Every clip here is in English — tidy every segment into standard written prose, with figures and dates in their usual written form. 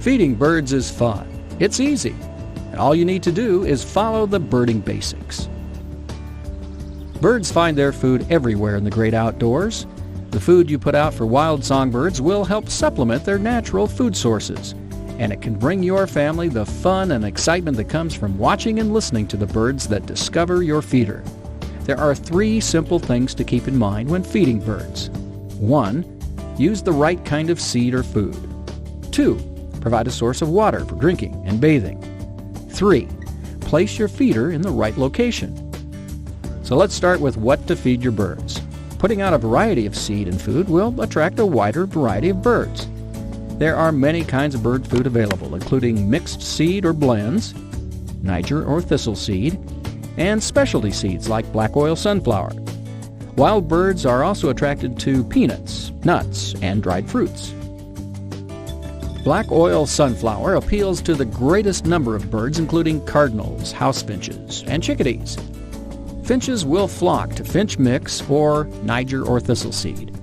Feeding birds is fun. It's easy. And all you need to do is follow the birding basics. Birds find their food everywhere in the great outdoors. The food you put out for wild songbirds will help supplement their natural food sources, and it can bring your family the fun and excitement that comes from watching and listening to the birds that discover your feeder. There are 3 simple things to keep in mind when feeding birds. 1. Use the right kind of seed or food. 2. Provide a source of water for drinking and bathing. 3. Place your feeder in the right location. So let's start with what to feed your birds. Putting out a variety of seed and food will attract a wider variety of birds. There are many kinds of bird food available, including mixed seed or blends, Niger or thistle seed, and specialty seeds like black oil sunflower. Wild birds are also attracted to peanuts, nuts, and dried fruits. Black oil sunflower appeals to the greatest number of birds, including cardinals, house finches, and chickadees. Finches will flock to finch mix or Niger or thistle seed.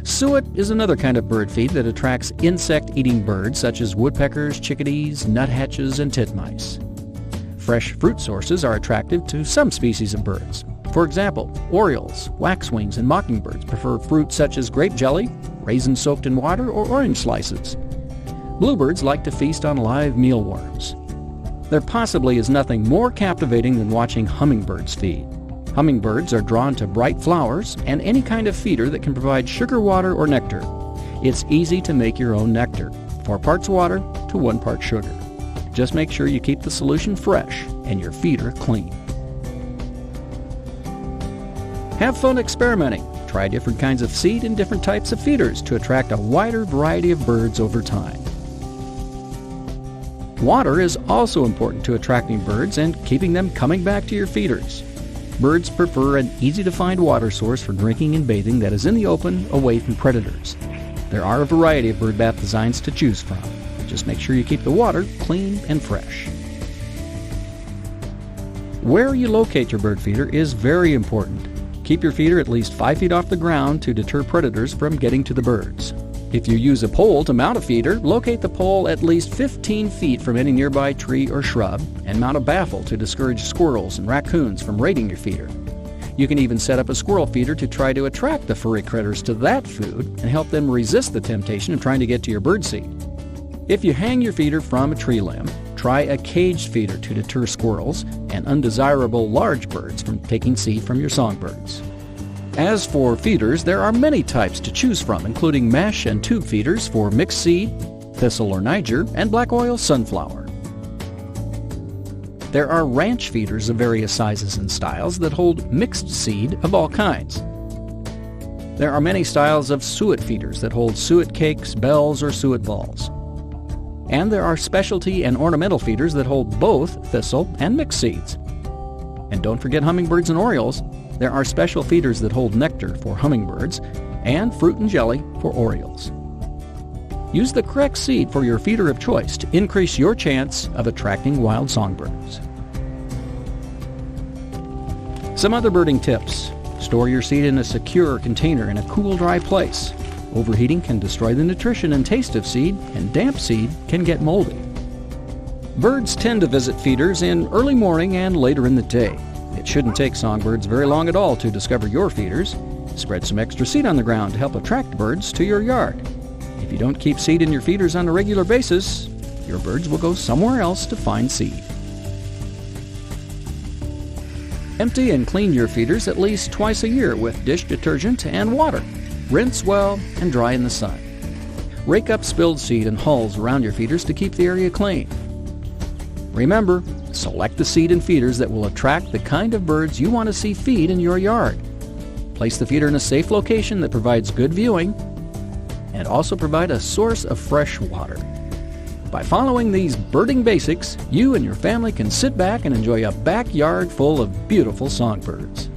Suet is another kind of bird feed that attracts insect-eating birds such as woodpeckers, chickadees, nuthatches, and titmice. Fresh fruit sources are attractive to some species of birds. For example, orioles, waxwings, and mockingbirds prefer fruit such as grape jelly, raisins soaked in water, or orange slices. Bluebirds like to feast on live mealworms. There possibly is nothing more captivating than watching hummingbirds feed. Hummingbirds are drawn to bright flowers and any kind of feeder that can provide sugar water or nectar. It's easy to make your own nectar, 4 parts water to 1 part sugar. Just make sure you keep the solution fresh and your feeder clean. Have fun experimenting. Try different kinds of seed and different types of feeders to attract a wider variety of birds over time. Water is also important to attracting birds and keeping them coming back to your feeders. Birds prefer an easy-to-find water source for drinking and bathing that is in the open, away from predators. There are a variety of bird bath designs to choose from. Just make sure you keep the water clean and fresh. Where you locate your bird feeder is very important. Keep your feeder at least 5 feet off the ground to deter predators from getting to the birds. If you use a pole to mount a feeder, locate the pole at least 15 feet from any nearby tree or shrub, and mount a baffle to discourage squirrels and raccoons from raiding your feeder. You can even set up a squirrel feeder to try to attract the furry critters to that food and help them resist the temptation of trying to get to your birdseed. If you hang your feeder from a tree limb, try a caged feeder to deter squirrels and undesirable large birds from taking seed from your songbirds. As for feeders, there are many types to choose from, including mesh and tube feeders for mixed seed, thistle or Niger, and black oil sunflower. There are ranch feeders of various sizes and styles that hold mixed seed of all kinds. There are many styles of suet feeders that hold suet cakes, bells, or suet balls. And there are specialty and ornamental feeders that hold both thistle and mixed seeds. And don't forget hummingbirds and orioles. There are special feeders that hold nectar for hummingbirds and fruit and jelly for orioles. Use the correct seed for your feeder of choice to increase your chance of attracting wild songbirds. Some other birding tips. Store your seed in a secure container in a cool, dry place. Overheating can destroy the nutrition and taste of seed, and damp seed can get moldy. Birds tend to visit feeders in early morning and later in the day. It shouldn't take songbirds very long at all to discover your feeders. Spread some extra seed on the ground to help attract birds to your yard. If you don't keep seed in your feeders on a regular basis, your birds will go somewhere else to find seed. Empty and clean your feeders at least twice a year with dish detergent and water. Rinse well and dry in the sun. Rake up spilled seed and hulls around your feeders to keep the area clean. Remember, select the seed and feeders that will attract the kind of birds you want to see feed in your yard. Place the feeder in a safe location that provides good viewing, and also provide a source of fresh water. By following these birding basics, you and your family can sit back and enjoy a backyard full of beautiful songbirds.